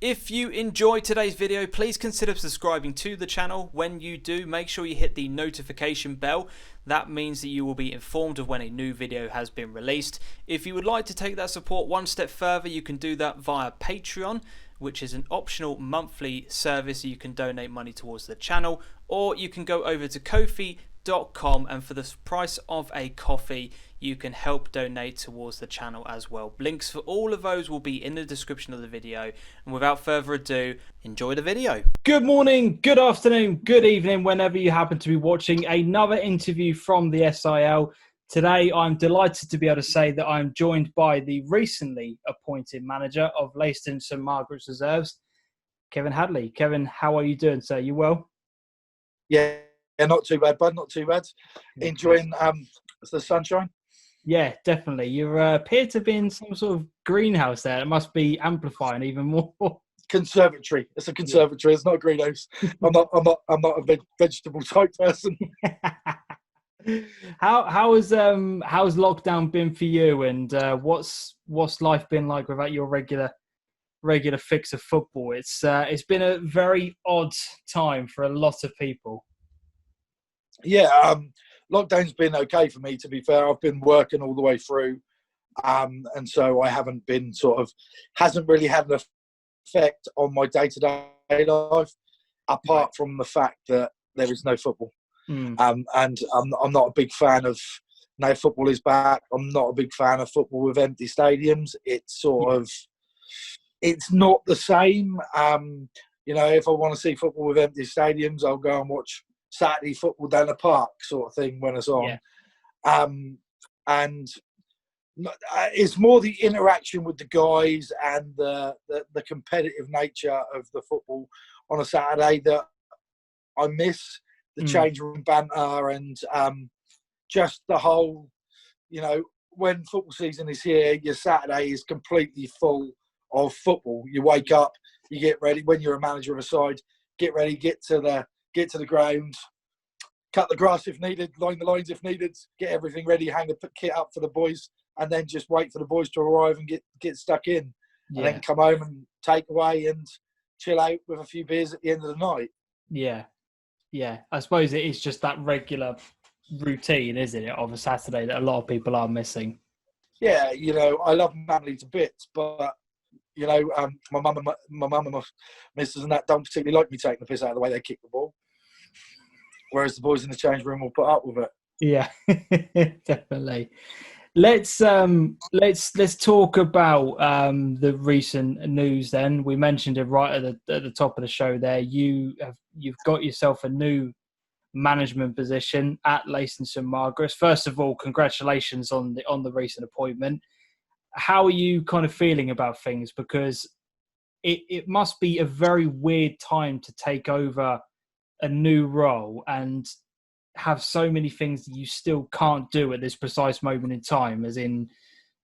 If you enjoyed today's video, please consider subscribing to the channel. When you do, make sure you hit the notification bell. That means that you will be informed of when a new video has been released. If you would like to take that support one step further, you can do that via Patreon, which is an optional monthly service. You can donate money towards the channel, or you can go over to Ko-fi.com, and for the price of a coffee you can help donate towards the channel as well. Links for all of those will be in the description of the video, and without further ado, enjoy the video. Good morning, good afternoon, good evening, whenever you happen to be watching another interview from the SIL. Today I'm delighted to be able to say that I'm joined by the recently appointed manager of Leiston St Margaret's Reserves, Kevin Hadley. Kevin, how are you doing, sir? You well? Yeah, not too bad, bud. Not too bad. Enjoying the sunshine. Yeah, definitely. You appear to be in some sort of greenhouse there. It must be amplifying even more. Conservatory. It's a conservatory. It's not a greenhouse. I'm not a vegetable type person. How's lockdown been for you, and what's life been like without your regular fix of football? It's been a very odd time for a lot of people. Yeah, lockdown's been okay for me, to be fair. I've been working all the way through, and so I haven't been hasn't really had an effect on my day-to-day life, apart from the fact that there is no football. And I'm not a big fan of no football is back. I'm not a big fan of football with empty stadiums. It's it's not the same. If I want to see football with empty stadiums, I'll go and watch Saturday football down the park, sort of thing, when it's on. And it's more the interaction with the guys and the competitive nature of the football on a Saturday that I miss. The change room banter and just the whole, when football season is here, your Saturday is completely full of football. You wake up, you get ready. When you're a manager of a side, get ready, get to the ground, cut the grass if needed, line the lines if needed, get everything ready, hang the kit up for the boys, and then just wait for the boys to arrive and get stuck in, and then come home and take away and chill out with a few beers at the end of the night. Yeah, I suppose it is just that regular routine, isn't it, of a Saturday that a lot of people are missing. Yeah, I love family to bits, but my mum and my missus and that don't particularly like me taking the piss out of the way they kick the ball, whereas the boys in the change room will put up with it. Yeah, definitely. Let's talk about the recent news. Then we mentioned it right at the top of the show. There, you've got yourself a new management position at Leiston St Margaret's. First of all, congratulations on the recent appointment. How are you kind of feeling about things? Because it must be a very weird time to take over a new role and have so many things that you still can't do at this precise moment in time, as in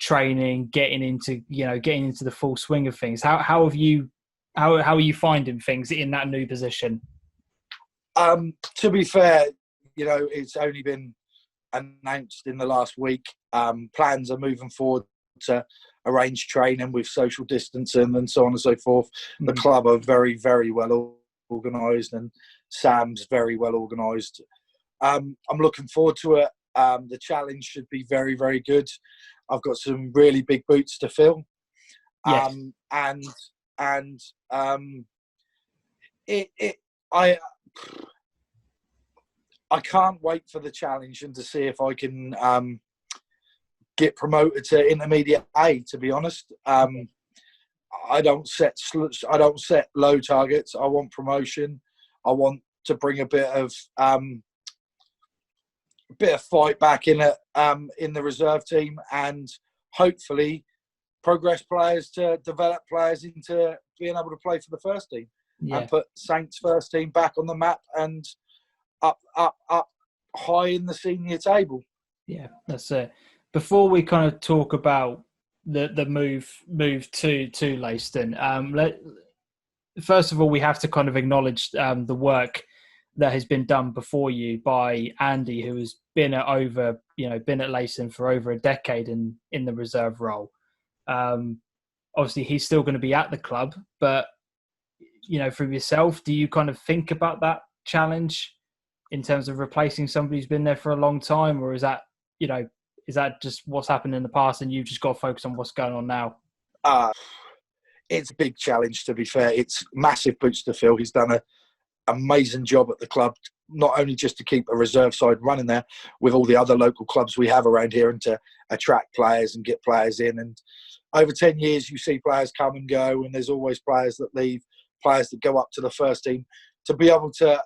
training, getting into the full swing of things. How are you finding things in that new position? To be fair, it's only been announced in the last week. Plans are moving forward to arrange training with social distancing and so on and so forth. The club are very, very well organised, and Sam's very well organised. I'm looking forward to it. The challenge should be very, very good. I've got some really big boots to fill. Yes. I can't wait for the challenge and to see if I can get promoted to intermediate A. To be honest, I don't set low targets. I want promotion. I want to bring a bit of fight back in the reserve team, and hopefully progress players to develop players into being able to play for the first team, and put Saints first team back on the map and up high in the senior table. Yeah, that's it. Before we kind of talk about the move to Leiston, first of all, we have to kind of acknowledge the work that has been done before you by Andy, who has been at Leiston for over a decade in the reserve role. Obviously, he's still going to be at the club, but from yourself, do you kind of think about that challenge in terms of replacing somebody who's been there for a long time, or is that just what's happened in the past and you've just got to focus on what's going on now? It's a big challenge, to be fair. It's massive boots to fill. He's done an amazing job at the club, not only just to keep a reserve side running there with all the other local clubs we have around here and to attract players and get players in. And over 10 years, you see players come and go, and there's always players that leave, players that go up to the first team. To be able to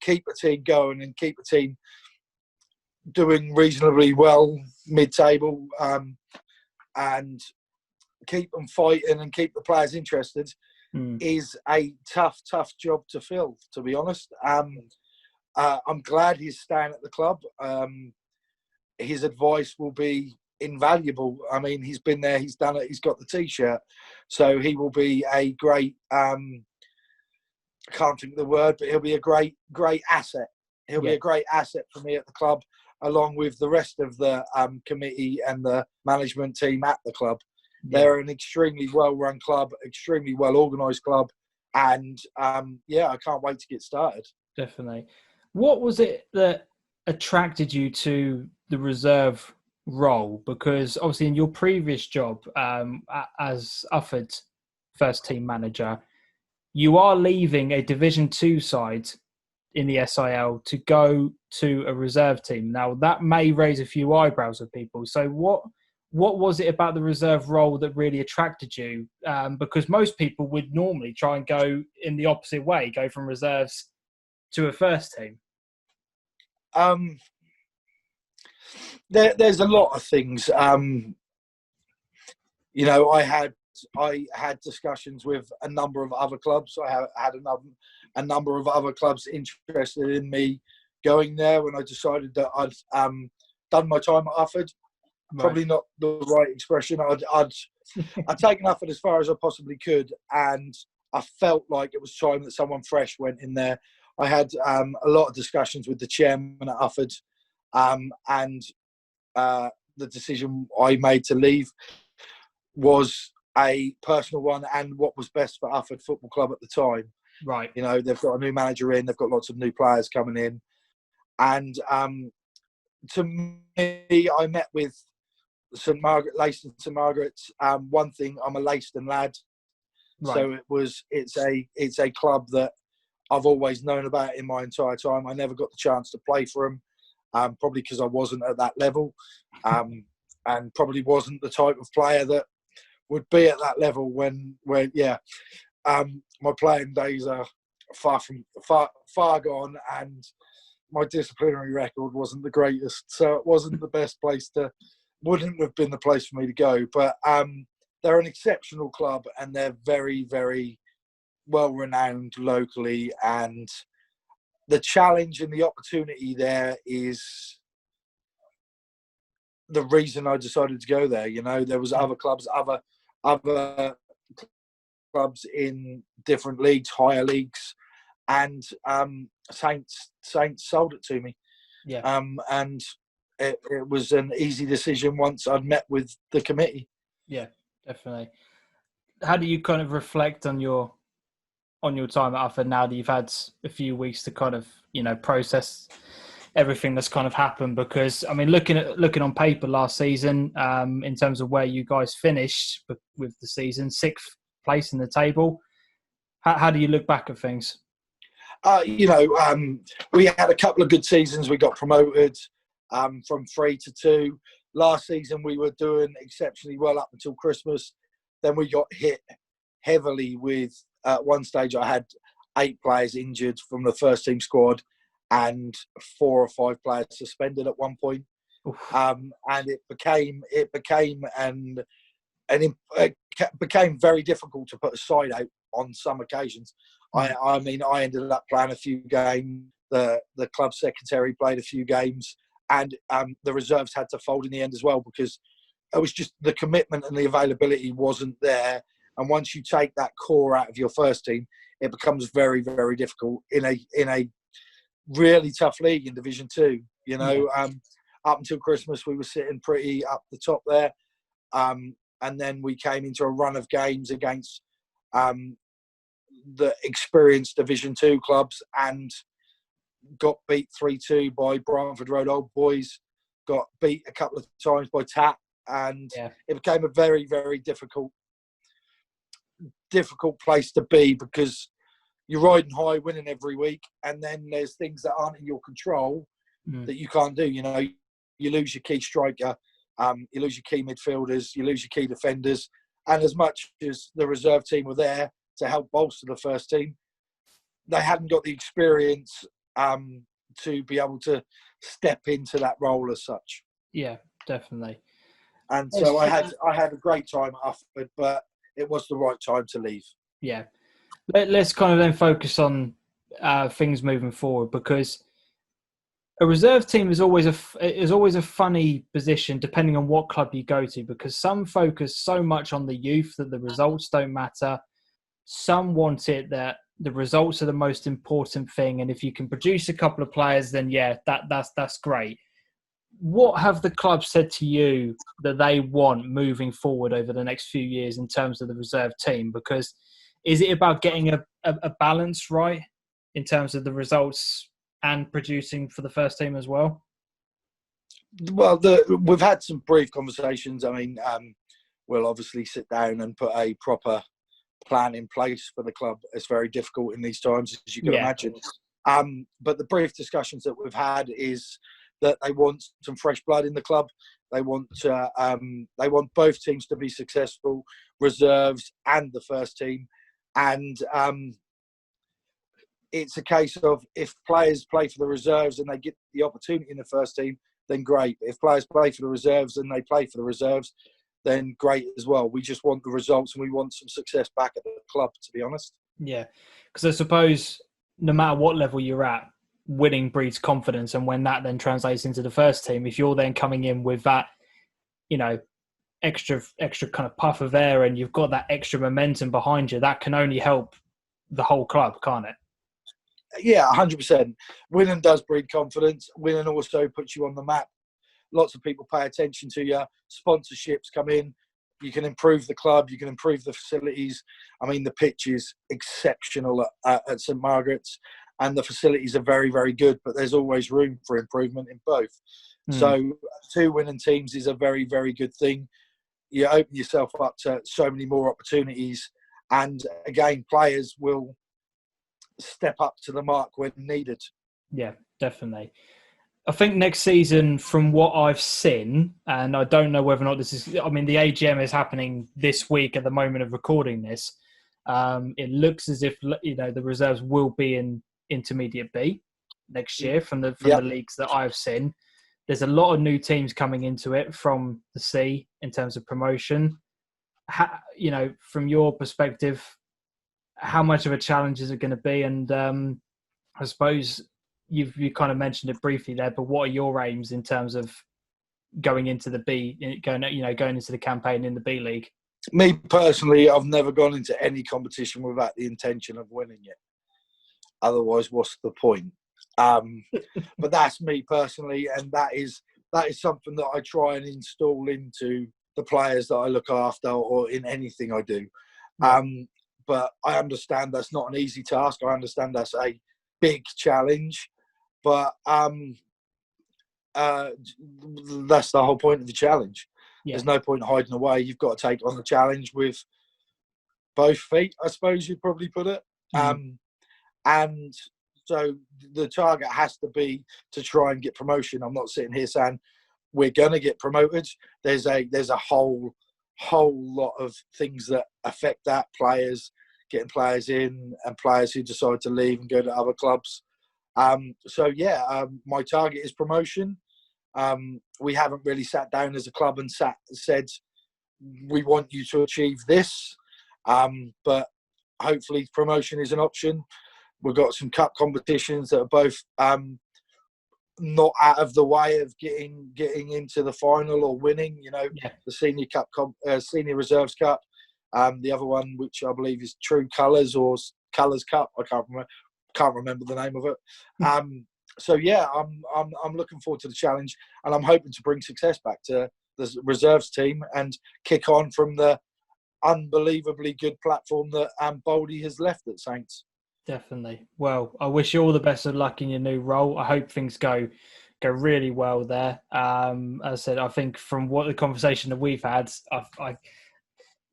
keep a team going and keep a team doing reasonably well mid-table, and keep them fighting and keep the players interested is a tough job to fill, to be honest. I'm glad he's staying at the club. His advice will be invaluable. I mean, he's been there, he's done it, he's got the T-shirt. So he will be a great, I can't think of the word, but he'll be a great asset. He'll be a great asset for me at the club, along with the rest of the committee and the management team at the club. They're an extremely well-run club, extremely well-organised club, and I can't wait to get started. Definitely. What was it that attracted you to the reserve role? Because obviously in your previous job as Ufford first team manager, you are leaving a Division 2 side in the SIL to go to a reserve team. Now, that may raise a few eyebrows with people. So what was it about the reserve role that really attracted you? Because most people would normally try and go in the opposite way, go from reserves to a first team. There's a lot of things. I had discussions with a number of other clubs. I had a number of other clubs interested in me going there when I decided that I'd done my time at Ufford. Right. Probably not the right expression. I'd taken Ufford as far as I possibly could, and I felt like it was time that someone fresh went in there. I had a lot of discussions with the chairman at Ufford, and the decision I made to leave was a personal one and what was best for Ufford Football Club at the time. Right. They've got a new manager in, they've got lots of new players coming in. And to me, I met with Leiston St Margaret's. One thing, I'm a Leiston lad. Right. So it's a club that I've always known about in my entire time. I never got the chance to play for them, probably because I wasn't at that level, and probably wasn't the type of player that would be at that level when my playing days are far gone, and my disciplinary record wasn't the greatest, so it wasn't the best place wouldn't have been the place for me to go. But they're an exceptional club, and they're very, very well renowned locally, and the challenge and the opportunity there is the reason I decided to go there. There was other clubs, other clubs in different leagues, higher leagues, and Saints sold it to me. Yeah. And it was an easy decision once I'd met with the committee. Yeah, definitely. How do you kind of reflect on your time at Ufford now that you've had a few weeks to kind of process everything that's kind of happened? Because I mean, looking on paper last season, in terms of where you guys finished with the season, 6th place in the table. How do you look back at things? We had a couple of good seasons. We got promoted from 3 to 2. Last season we were doing exceptionally well up until Christmas. Then we got hit heavily with, at one stage I had 8 players injured from the first team squad and 4 or 5 players suspended at one point. And it became very difficult to put a side out on some occasions. I mean, I ended up playing a few games. The club secretary played a few games, and the reserves had to fold in the end as well, because it was just the commitment and the availability wasn't there. And once you take that core out of your first team, it becomes very, very difficult in a really tough league in Division 2. Up until Christmas, we were sitting pretty up the top there. And then we came into a run of games against the experienced Division 2 clubs and got beat 3-2 by Brantford Road Old Boys, got beat a couple of times by TAP, and it became a very, very difficult place to be, because you're riding high, winning every week, and then there's things that aren't in your control that you can't do. You know, you lose your key striker, you lose your key midfielders, you lose your key defenders, and as much as the reserve team were there to help bolster the first team, they hadn't got the experience to be able to step into that role as such. Yeah, definitely. And so I had a great time at Ufford, but it was the right time to leave. Yeah. Let's kind of then focus on things moving forward, because a reserve team is always a funny position depending on what club you go to, because some focus so much on the youth that the results don't matter. Some want it that the results are the most important thing, and if you can produce a couple of players, then that's great. What have the clubs said to you that they want moving forward over the next few years in terms of the reserve team? Because is it about getting a balance right in terms of the results and producing for the first team as well? Well, we've had some brief conversations. I mean, we'll obviously sit down and put a proper plan in place for the club. It's very difficult in these times, as you can imagine. But the brief discussions that we've had is that they want some fresh blood in the club. They want both teams to be successful, reserves and the first team. And it's a case of, if players play for the reserves and they get the opportunity in the first team, then great. If players play for the reserves and they play for the reserves, then great as well. We just want the results and we want some success back at the club, to be honest. Yeah, because I suppose no matter what level you're at, winning breeds confidence, and when that then translates into the first team, if you're then coming in with that, you know, extra kind of puff of air, and you've got that extra momentum behind you, that can only help the whole club, can't it? Yeah, 100%. Winning does breed confidence. Winning also puts you on the map. Lots of people pay attention to you. Sponsorships come in. You can improve the club. You can improve the facilities. I mean, the pitch is exceptional at St Margaret's, and the facilities are very, very good, but there's always room for improvement in both. So 2 winning teams is a very, very good thing. You open yourself up to so many more opportunities, and again, players will step up to the mark when needed. Yeah, definitely. I think next season, from what I've seen, and I don't know whether or not this is, I mean, the AGM is happening this week at the moment of recording this. It looks as if, you know, the reserves will be in Intermediate B next year from the leagues that I've seen. There's a lot of new teams coming into it from the C in terms of promotion. You know, from your perspective, how much of a challenge is it going to be? And I suppose you kind of mentioned it briefly there, but what are your aims in terms of going into the B, going into the campaign in the B League? Me personally, I've never gone into any competition without the intention of winning it. Otherwise, what's the point? But that's me personally, and that is something that I try and install into the players that I look after, or in anything I do. But I understand that's not an easy task. I understand that's a big challenge, but that's the whole point of the challenge. There's no point hiding away. You've got to take on the challenge with both feet, I suppose you'd probably put it. And so the target has to be to try and get promotion. I'm not sitting here saying we're going to get promoted. There's a whole lot of things that affect that. Players, getting players in, and players who decide to leave and go to other clubs. My target is promotion. We haven't really sat down as a club and said, we want you to achieve this. But hopefully promotion is an option. We've got some cup competitions that are both not out of the way of getting into the final or winning. You know, the Senior Cup, Senior Reserves Cup. The other one, which I believe is True Colours or Colours Cup. I can't remember the name of it. I'm looking forward to the challenge, and I'm hoping to bring success back to the reserves team and kick on from the unbelievably good platform that Baldy has left at Saints. Definitely. Well, I wish you all the best of luck in your new role. I hope things go really well there. As I said, I think from what the conversation that we've had,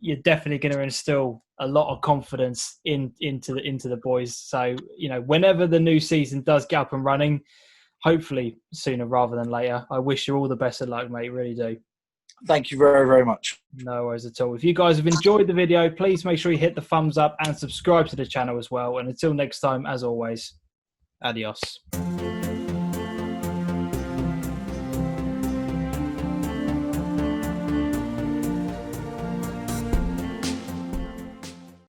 you're definitely going to instill a lot of confidence into the boys. So, you know, whenever the new season does get up and running, hopefully sooner rather than later, I wish you all the best of luck, mate. Really do. Thank you very, very much. No worries at all. If you guys have enjoyed the video, please make sure you hit the thumbs up and subscribe to the channel as well. And until next time, as always, adios.